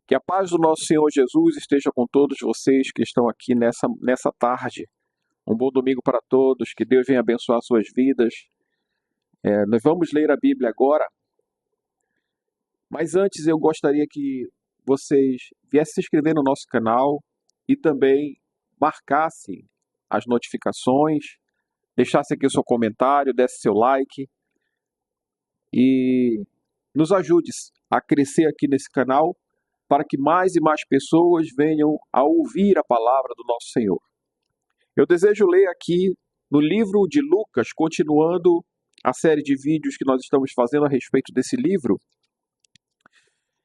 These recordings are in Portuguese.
Que a paz do nosso Senhor Jesus esteja com todos vocês que estão aqui nessa tarde. Um bom domingo para todos, que Deus venha abençoar suas vidas. Nós vamos ler a Bíblia agora, mas antes eu gostaria que vocês viessem se inscrever no nosso canal e também marcassem as notificações, deixassem aqui o seu comentário, desse seu like e nos ajude a crescer aqui nesse canal para que mais e mais pessoas venham a ouvir a palavra do nosso Senhor. Eu desejo ler aqui no livro de Lucas, continuando a série de vídeos que nós estamos fazendo a respeito desse livro.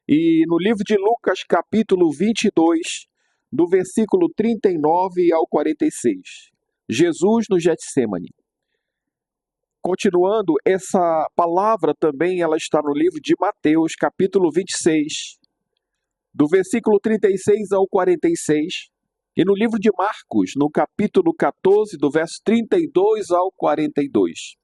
E no livro de Lucas, capítulo 22, do versículo 39 ao 46. Jesus no Getsêmani. Continuando, essa palavra também ela está no livro de Mateus, capítulo 26, do versículo 36 ao 46. E no livro de Marcos, no capítulo 14, do verso 32 ao 42.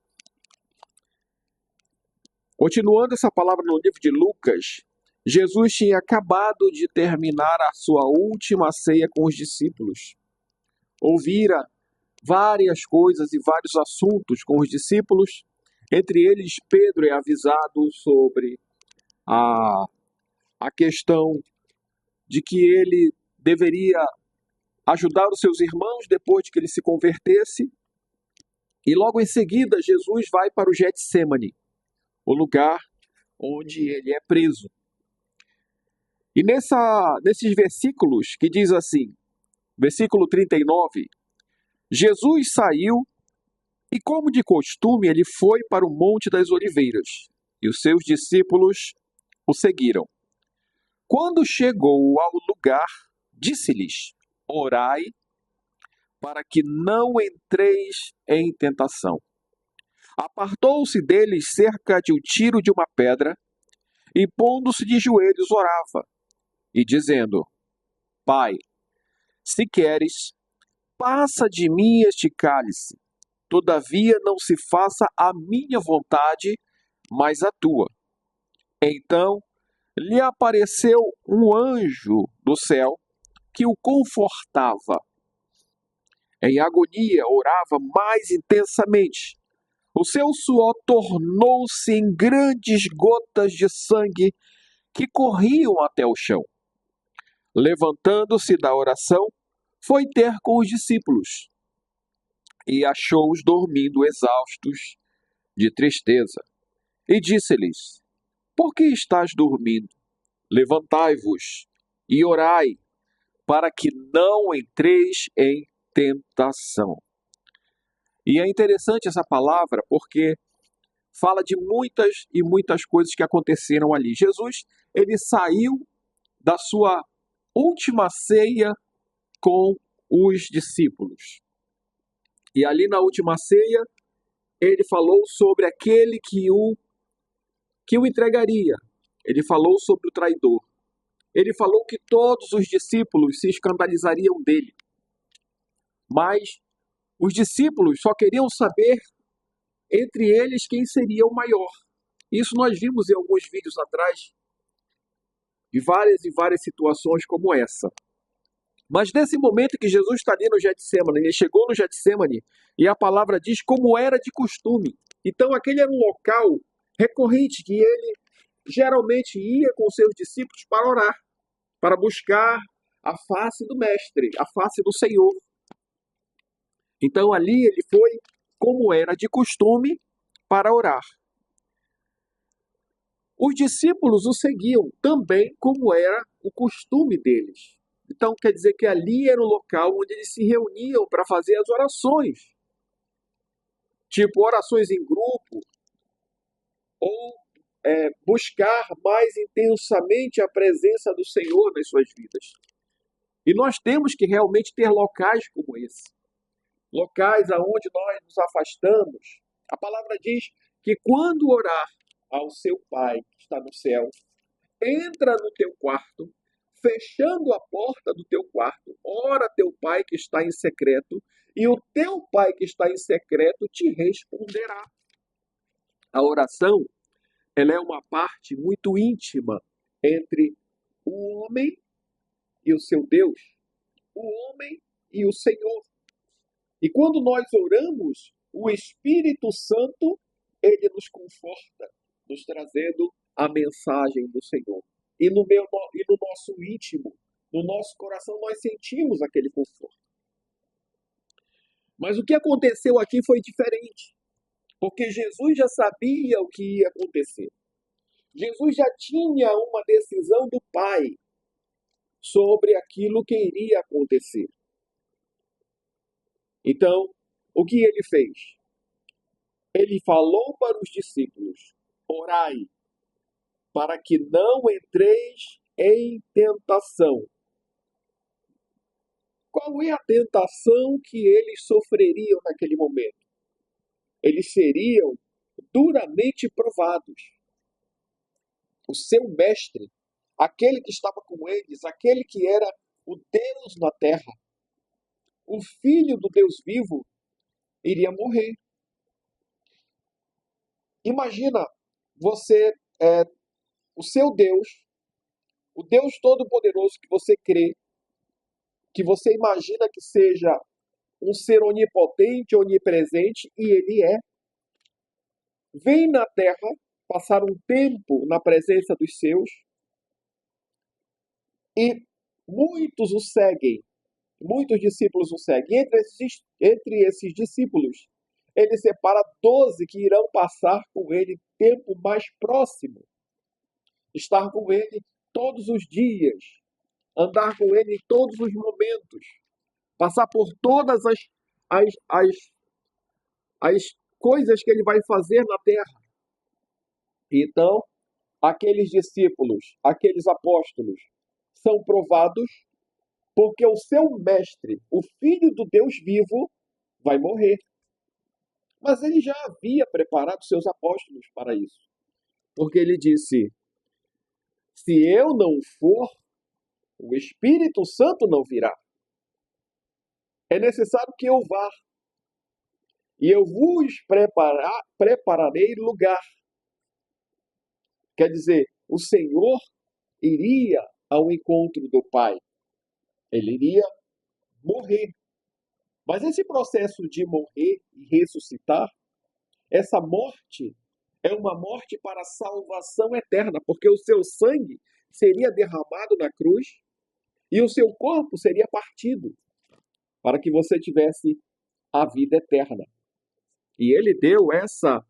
Continuando essa palavra no livro de Lucas, Jesus tinha acabado de terminar a sua última ceia com os discípulos. Ouvira várias coisas e vários assuntos com os discípulos. Entre eles, Pedro é avisado sobre a questão de que ele deveria ajudar os seus irmãos depois de que ele se convertesse. E logo em seguida, Jesus vai para o Getsêmani, o lugar onde ele é preso. E nesses versículos que diz assim, versículo 39, Jesus saiu e, como de costume, ele foi para o Monte das Oliveiras, e os seus discípulos o seguiram. Quando chegou ao lugar, disse-lhes: orai para que não entreis em tentação. Apartou-se deles cerca de um tiro de uma pedra, e pondo-se de joelhos orava, e dizendo: Pai, se queres, passa de mim este cálice. Todavia não se faça a minha vontade, mas a tua. Então lhe apareceu um anjo do céu que o confortava. Em agonia, orava mais intensamente. O seu suor tornou-se em grandes gotas de sangue que corriam até o chão. Levantando-se da oração, foi ter com os discípulos e achou-os dormindo exaustos de tristeza. E disse-lhes: por que estás dormindo? Levantai-vos e orai, para que não entreis em tentação. E é interessante essa palavra porque fala de muitas e muitas coisas que aconteceram ali. Jesus, ele saiu da sua última ceia com os discípulos. E ali na última ceia, ele falou sobre aquele que o entregaria. Ele falou sobre o traidor. Ele falou que todos os discípulos se escandalizariam dele. Mas os discípulos só queriam saber entre eles quem seria o maior. Isso nós vimos em alguns vídeos atrás, de várias e várias situações como essa. Mas nesse momento que Jesus está ali no Getsêmani, ele chegou no Getsêmani e a palavra diz como era de costume. Então aquele era um local recorrente que ele geralmente ia com seus discípulos para orar, para buscar a face do Mestre, a face do Senhor. Então ali ele foi, como era de costume, para orar. Os discípulos o seguiam também como era o costume deles. Então quer dizer que ali era o local onde eles se reuniam para fazer as orações. Tipo orações em grupo, ou buscar mais intensamente a presença do Senhor nas suas vidas. E nós temos que realmente ter locais como esse. Locais aonde nós nos afastamos. A palavra diz que quando orar ao seu Pai que está no céu, entra no teu quarto, fechando a porta do teu quarto, ora teu Pai que está em secreto, e o teu Pai que está em secreto te responderá. A oração, ela é uma parte muito íntima entre o homem e o seu Deus, o homem e o Senhor. E quando nós oramos, o Espírito Santo, ele nos conforta, nos trazendo a mensagem do Senhor. E no nosso íntimo, no nosso coração, nós sentimos aquele conforto. Mas o que aconteceu aqui foi diferente, porque Jesus já sabia o que ia acontecer. Jesus já tinha uma decisão do Pai sobre aquilo que iria acontecer. Então, o que ele fez? Ele falou para os discípulos: orai, para que não entreis em tentação. Qual é a tentação que eles sofreriam naquele momento? Eles seriam duramente provados. O seu mestre, aquele que estava com eles, aquele que era o Deus na terra, o Filho do Deus vivo, iria morrer. Imagina você, o seu Deus, o Deus Todo-Poderoso que você crê, que você imagina que seja um ser onipotente, onipresente, e ele é. Vem na terra passar um tempo na presença dos seus e muitos o seguem, muitos discípulos o seguem. Entre esses discípulos, ele separa 12 que irão passar com ele tempo mais próximo, estar com ele todos os dias, andar com ele em todos os momentos, passar por todas as coisas que ele vai fazer na terra. Então, aqueles discípulos, aqueles apóstolos, são provados porque o seu mestre, o Filho do Deus vivo, vai morrer. Mas ele já havia preparado seus apóstolos para isso. Porque ele disse: se eu não for, o Espírito Santo não virá. É necessário que eu vá. E eu vos prepararei lugar. Quer dizer, o Senhor iria ao encontro do Pai. Ele iria morrer. Mas esse processo de morrer e ressuscitar, essa morte é uma morte para a salvação eterna, porque o seu sangue seria derramado na cruz e o seu corpo seria partido para que você tivesse a vida eterna. E ele deu essa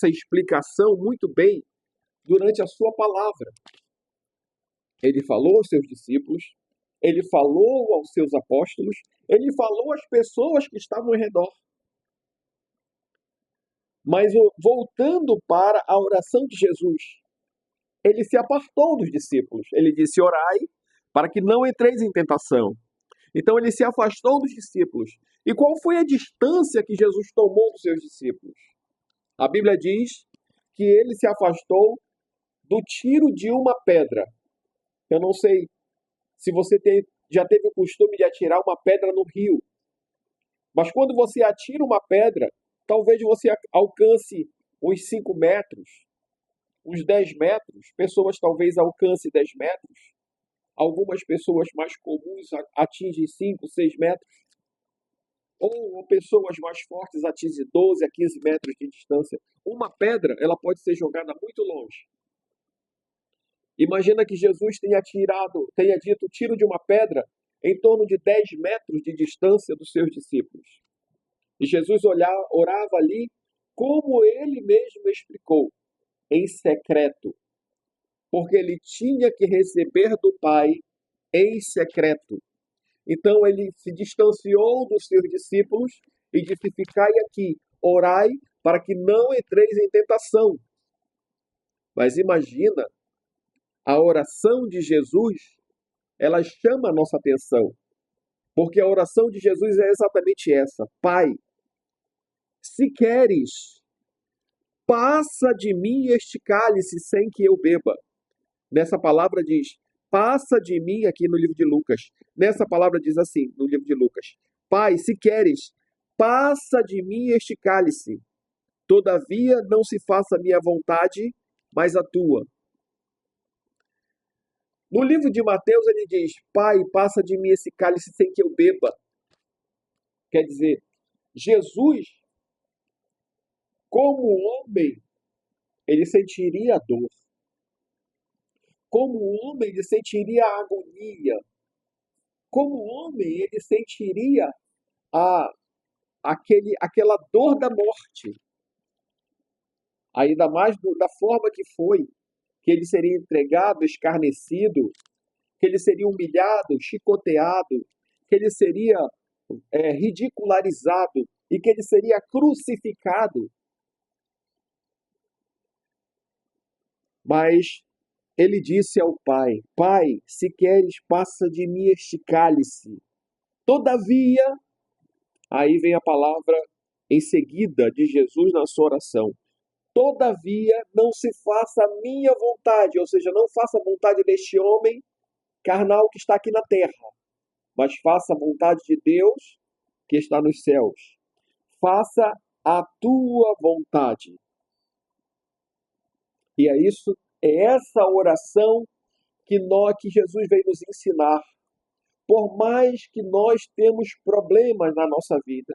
explicação muito bem durante a sua palavra. Ele falou aos seus discípulos, ele falou aos seus apóstolos, ele falou às pessoas que estavam ao redor. Mas voltando para a oração de Jesus, ele se apartou dos discípulos. Ele disse: orai para que não entreis em tentação. Então ele se afastou dos discípulos. E qual foi a distância que Jesus tomou dos seus discípulos? A Bíblia diz que ele se afastou do tiro de uma pedra. Eu não sei se você já teve o costume de atirar uma pedra no rio. Mas quando você atira uma pedra, talvez você alcance uns 5 metros, uns 10 metros. Pessoas talvez alcancem 10 metros. Algumas pessoas mais comuns atingem 5, 6 metros. Ou pessoas mais fortes atingem 12 a 15 metros de distância. Uma pedra, ela pode ser jogada muito longe. Imagina que Jesus tenha dito tiro de uma pedra em torno de 10 metros de distância dos seus discípulos. E Jesus orava ali, como ele mesmo explicou, em secreto. Porque ele tinha que receber do Pai em secreto. Então ele se distanciou dos seus discípulos e disse: ficai aqui, orai para que não entreis em tentação. Mas imagina, a oração de Jesus, ela chama a nossa atenção. Porque a oração de Jesus é exatamente essa: Pai, se queres, passa de mim este cálice sem que eu beba. Nessa palavra diz: passa de mim, aqui no livro de Lucas. Nessa palavra diz assim, no livro de Lucas: Pai, se queres, passa de mim este cálice. Todavia, não se faça a minha vontade, mas a tua. No livro de Mateus, ele diz: Pai, passa de mim esse cálice sem que eu beba. Quer dizer, Jesus, como homem, ele sentiria a dor. Como homem, ele sentiria a agonia. Como homem, ele sentiria aquela dor da morte. Ainda mais da forma que foi, que ele seria entregado, escarnecido, que ele seria humilhado, chicoteado, que ele seria ridicularizado e que ele seria crucificado. Mas ele disse ao Pai: Pai, se queres, passa de mim este cálice. Todavia, aí vem a palavra em seguida de Jesus na sua oração. Todavia, não se faça a minha vontade, ou seja, não faça a vontade deste homem carnal que está aqui na terra, mas faça a vontade de Deus que está nos céus. Faça a tua vontade. E é essa oração que Jesus veio nos ensinar. Por mais que nós temos problemas na nossa vida,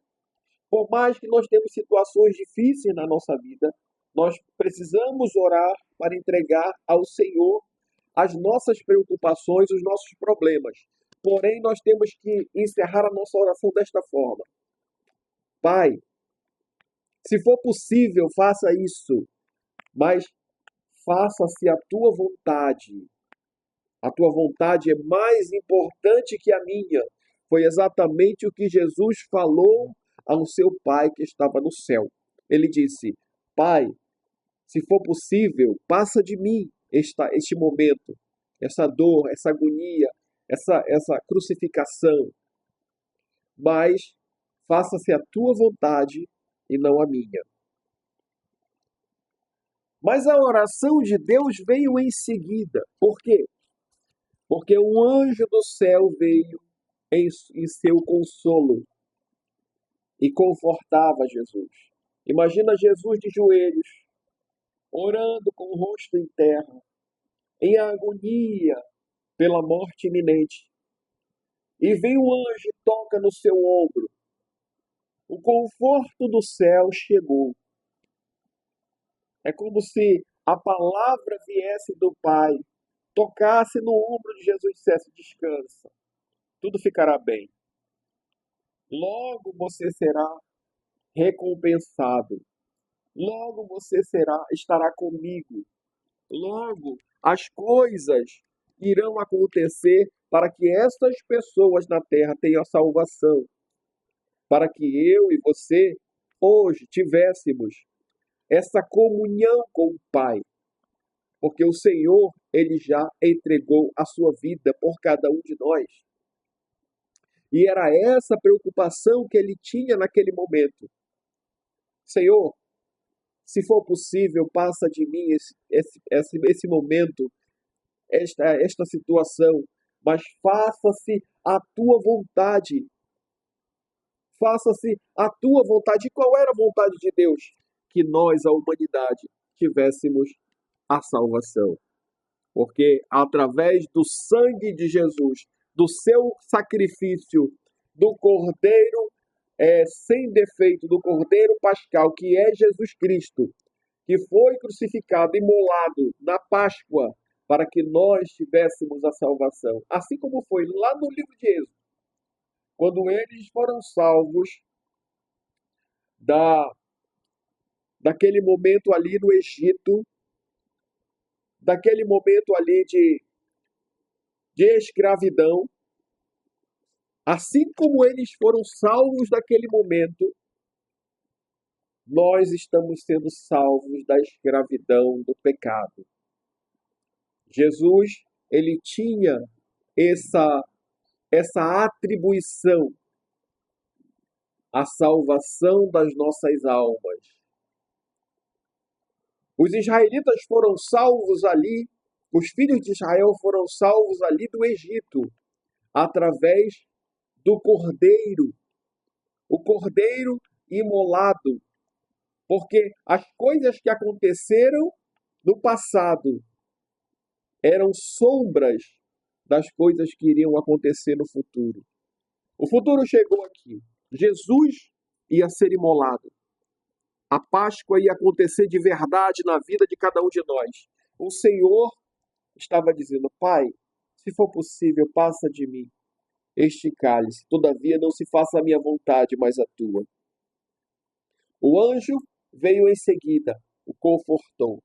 por mais que nós temos situações difíceis na nossa vida, nós precisamos orar para entregar ao Senhor as nossas preocupações, os nossos problemas. Porém, nós temos que encerrar a nossa oração desta forma: Pai, se for possível, faça isso, mas faça-se a tua vontade. A tua vontade é mais importante que a minha. Foi exatamente o que Jesus falou ao seu Pai que estava no céu. Ele disse: Pai, se for possível, passa de mim este momento, essa dor, essa agonia, essa crucificação. Mas faça-se a tua vontade e não a minha. Mas a oração de Deus veio em seguida. Por quê? Porque um anjo do céu veio em seu consolo e confortava Jesus. Imagina Jesus de joelhos, orando com o rosto em terra, em agonia pela morte iminente. E vem um anjo e toca no seu ombro. O conforto do céu chegou. É como se a palavra viesse do Pai, tocasse no ombro de Jesus e dissesse: descansa, tudo ficará bem. Logo você será recompensado. Logo você estará comigo. Logo as coisas irão acontecer para que estas pessoas na terra tenham a salvação. Para que eu e você hoje tivéssemos essa comunhão com o Pai. Porque o Senhor, Ele já entregou a sua vida por cada um de nós. E era essa preocupação que ele tinha naquele momento. Senhor, se for possível, passa de mim esse momento, esta situação, mas faça-se a tua vontade. Faça-se a tua vontade. E qual era a vontade de Deus? Que nós, a humanidade, tivéssemos a salvação. Porque através do sangue de Jesus, do seu sacrifício, do Cordeiro sem defeito, do Cordeiro Pascal, que é Jesus Cristo, que foi crucificado e imolado na Páscoa, para que nós tivéssemos a salvação. Assim como foi lá no livro de Êxodo, quando eles foram salvos daquele momento ali no Egito, daquele momento ali de escravidão, assim como eles foram salvos daquele momento, nós estamos sendo salvos da escravidão do pecado. Jesus, ele tinha essa atribuição, a salvação das nossas almas. Os israelitas foram salvos ali, os filhos de Israel foram salvos ali do Egito, através do Cordeiro, o Cordeiro imolado, porque as coisas que aconteceram no passado eram sombras das coisas que iriam acontecer no futuro. O futuro chegou aqui. Jesus ia ser imolado. A Páscoa ia acontecer de verdade na vida de cada um de nós. O Senhor estava dizendo: Pai, se for possível, passa de mim este cálice. Todavia, não se faça a minha vontade, mas a tua. O anjo veio em seguida, o confortou.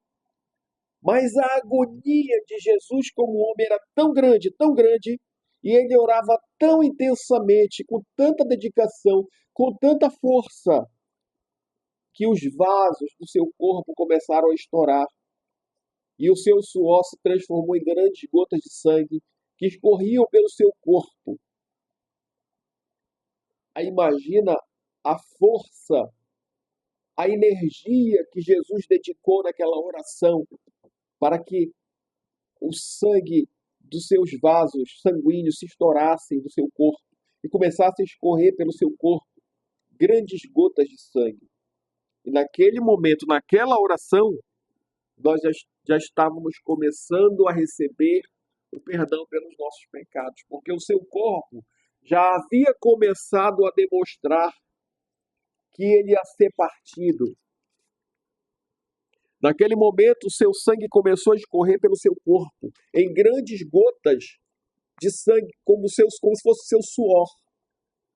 Mas a agonia de Jesus como homem era tão grande, e ele orava tão intensamente, com tanta dedicação, com tanta força, que os vasos do seu corpo começaram a estourar, e o seu suor se transformou em grandes gotas de sangue que escorriam pelo seu corpo. Aí imagina a força, a energia que Jesus dedicou naquela oração para que o sangue dos seus vasos sanguíneos se estourassem do seu corpo e começasse a escorrer pelo seu corpo grandes gotas de sangue. E naquele momento, naquela oração, nós já estávamos começando a receber o perdão pelos nossos pecados, porque o seu corpo já havia começado a demonstrar que ele ia ser partido. Naquele momento, o seu sangue começou a escorrer pelo seu corpo, em grandes gotas de sangue, como se fosse seu suor,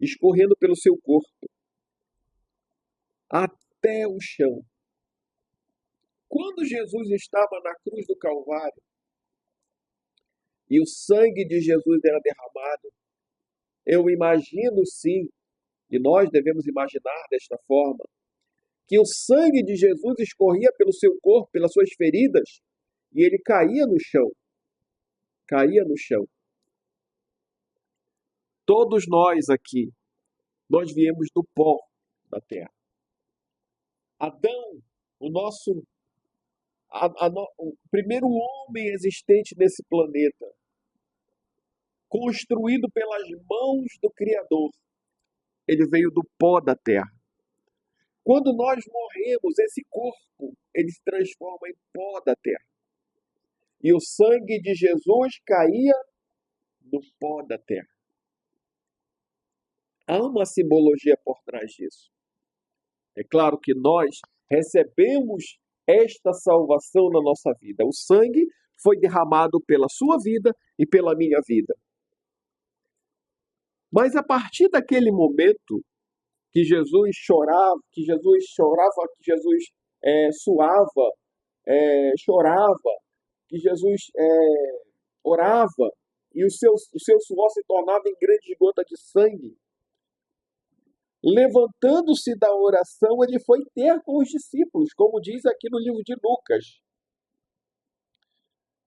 escorrendo pelo seu corpo, até o chão. Quando Jesus estava na cruz do Calvário, e o sangue de Jesus era derramado, eu imagino sim, e nós devemos imaginar desta forma, que o sangue de Jesus escorria pelo seu corpo, pelas suas feridas, e ele caía no chão. Caía no chão. Todos nós aqui, nós viemos do pó da terra. Adão, o primeiro homem existente nesse planeta, construído pelas mãos do Criador, ele veio do pó da terra. Quando nós morremos, esse corpo, ele se transforma em pó da terra. E o sangue de Jesus caía no pó da terra. Há uma simbologia por trás disso. É claro que nós recebemos esta salvação na nossa vida. O sangue foi derramado pela sua vida e pela minha vida. Mas a partir daquele momento que Jesus chorava, que Jesus suava, chorava, que Jesus orava, e o seu suor se tornava em grandes gotas de sangue. Levantando-se da oração, ele foi ter com os discípulos, como diz aqui no livro de Lucas.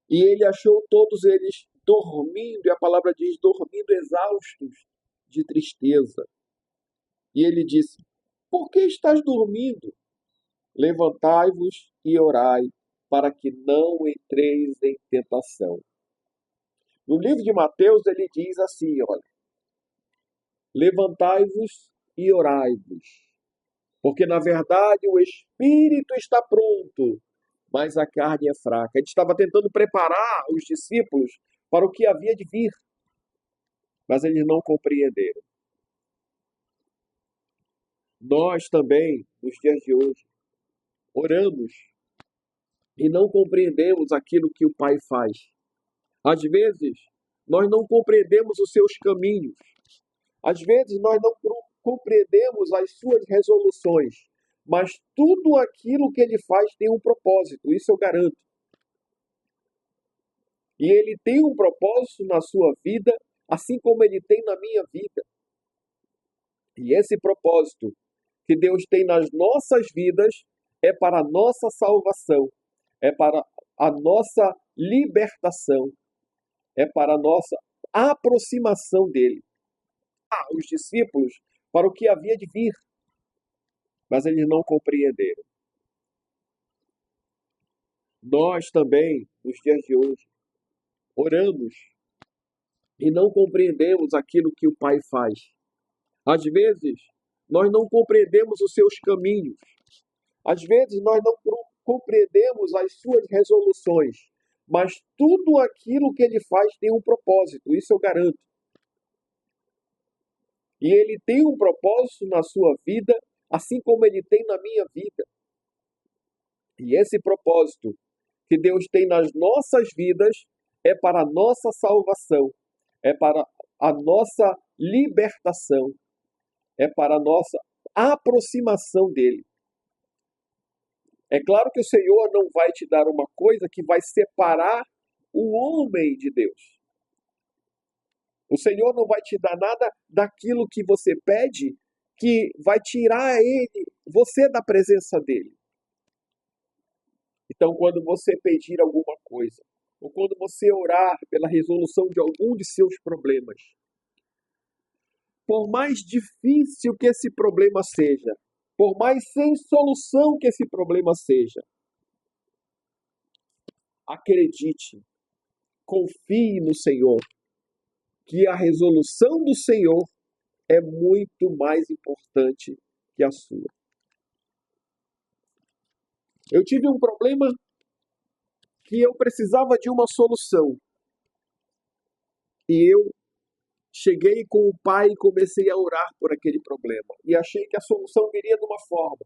E ele achou todos eles dormindo, e a palavra diz, dormindo exaustos de tristeza. E ele disse: por que estás dormindo? Levantai-vos e orai, para que não entreis em tentação. No livro de Mateus, ele diz assim, olha, levantai-vos e orai-vos, porque na verdade o espírito está pronto, mas a carne é fraca. Ele estava tentando preparar os discípulos para o que havia de vir, mas eles não compreenderam. Nós também, nos dias de hoje, oramos e não compreendemos aquilo que o Pai faz. Às vezes, nós não compreendemos os seus caminhos. Às vezes, nós não compreendemos as suas resoluções. Mas tudo aquilo que ele faz tem um propósito, isso eu garanto. E ele tem um propósito na sua vida, assim como ele tem na minha vida. E esse propósito que Deus tem nas nossas vidas é para a nossa salvação, é para a nossa libertação, é para a nossa aproximação dele. Os discípulos para o que havia de vir, mas eles não compreenderam. Nós também, nos dias de hoje, oramos e não compreendemos aquilo que o Pai faz. Às vezes, nós não compreendemos os seus caminhos. Às vezes, nós não compreendemos as suas resoluções. mas tudo aquilo que ele faz tem um propósito, isso eu garanto. E ele tem um propósito na sua vida, assim como ele tem na minha vida. E esse propósito que Deus tem nas nossas vidas é para a nossa salvação, é para a nossa libertação, é para a nossa aproximação dele. É claro que o Senhor não vai te dar uma coisa que vai separar o homem de Deus. O Senhor não vai te dar nada daquilo que você pede que vai tirar você da presença dele. Então, quando você pedir alguma coisa, ou quando você orar pela resolução de algum de seus problemas, por mais difícil que esse problema seja, por mais sem solução que esse problema seja, acredite, confie no Senhor, que a resolução do Senhor é muito mais importante que a sua. Eu tive um problema que eu precisava de uma solução. E eu cheguei com o pai e comecei a orar por aquele problema. E achei que a solução viria de uma forma,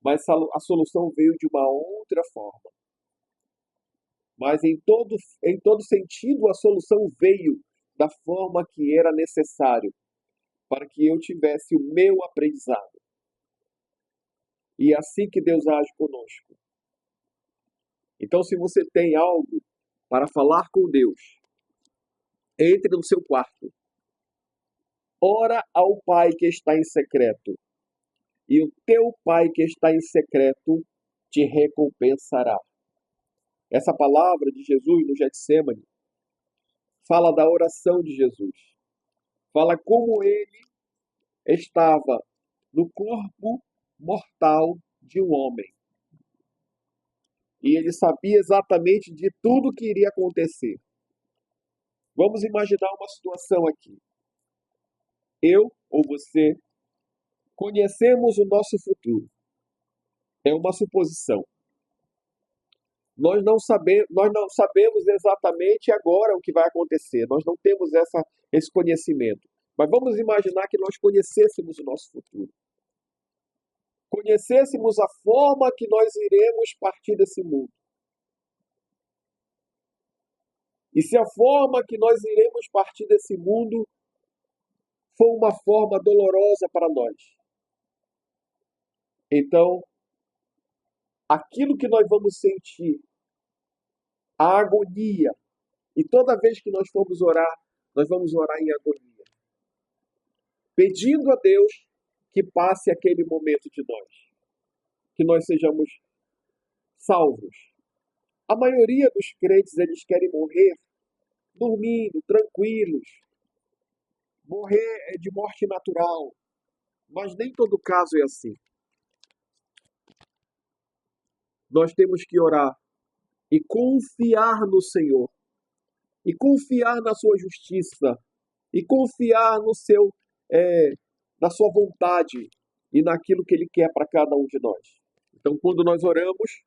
mas a solução veio de uma outra forma. Mas em todo sentido, a solução veio da forma que era necessário para que eu tivesse o meu aprendizado. E é assim que Deus age conosco. Então, se você tem algo para falar com Deus, entre no seu quarto, ora ao Pai que está em secreto, e o teu Pai que está em secreto te recompensará. Essa palavra de Jesus no Getsemane fala da oração de Jesus. Fala como ele estava no corpo mortal de um homem. E ele sabia exatamente de tudo que iria acontecer. Vamos imaginar uma situação aqui. Eu ou você conhecemos o nosso futuro. É uma suposição. Nós não sabemos exatamente agora o que vai acontecer. Nós não temos esse conhecimento. Mas vamos imaginar que nós conhecêssemos o nosso futuro. Conhecêssemos a forma que nós iremos partir desse mundo. E se a forma que nós iremos partir desse mundo for uma forma dolorosa para nós, então, aquilo que nós vamos sentir, a agonia, e toda vez que nós formos orar, nós vamos orar em agonia, pedindo a Deus que passe aquele momento de nós, que nós sejamos salvos. A maioria dos crentes, eles querem morrer dormindo, tranquilos, morrer de morte natural, mas nem todo caso é assim. Nós temos que orar e confiar no Senhor, e confiar na sua justiça, e confiar na sua vontade e naquilo que Ele quer para cada um de nós. Então, quando nós oramos,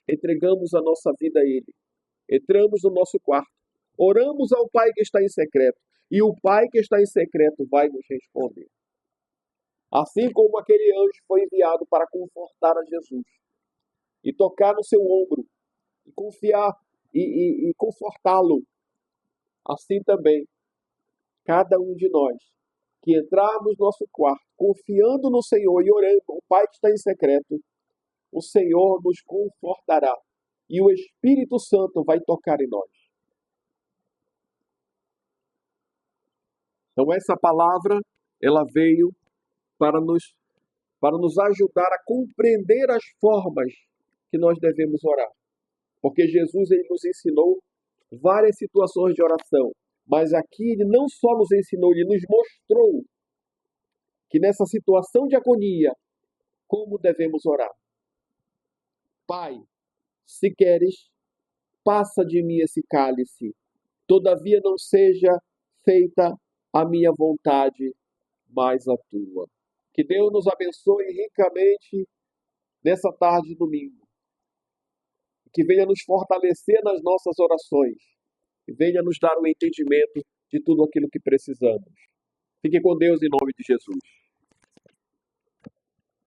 entregamos a nossa vida a Ele, entramos no nosso quarto, oramos ao Pai que está em secreto, e o Pai que está em secreto vai nos responder. Assim como aquele anjo foi enviado para confortar a Jesus, e tocar no seu ombro, e confiar e confortá-lo, assim também, cada um de nós, que entrarmos no nosso quarto, confiando no Senhor e orando ao Pai que está em secreto, o Senhor nos confortará e o Espírito Santo vai tocar em nós. Então essa palavra, ela veio para nos ajudar a compreender as formas que nós devemos orar. Porque Jesus, ele nos ensinou várias situações de oração, mas aqui ele não só nos ensinou, ele nos mostrou que nessa situação de agonia, como devemos orar. Pai, se queres, passa de mim esse cálice, todavia não seja feita a minha vontade, mas a tua. Que Deus nos abençoe ricamente nessa tarde de domingo. que venha nos fortalecer nas nossas orações e venha nos dar o entendimento de tudo aquilo que precisamos. Fique com Deus em nome de Jesus.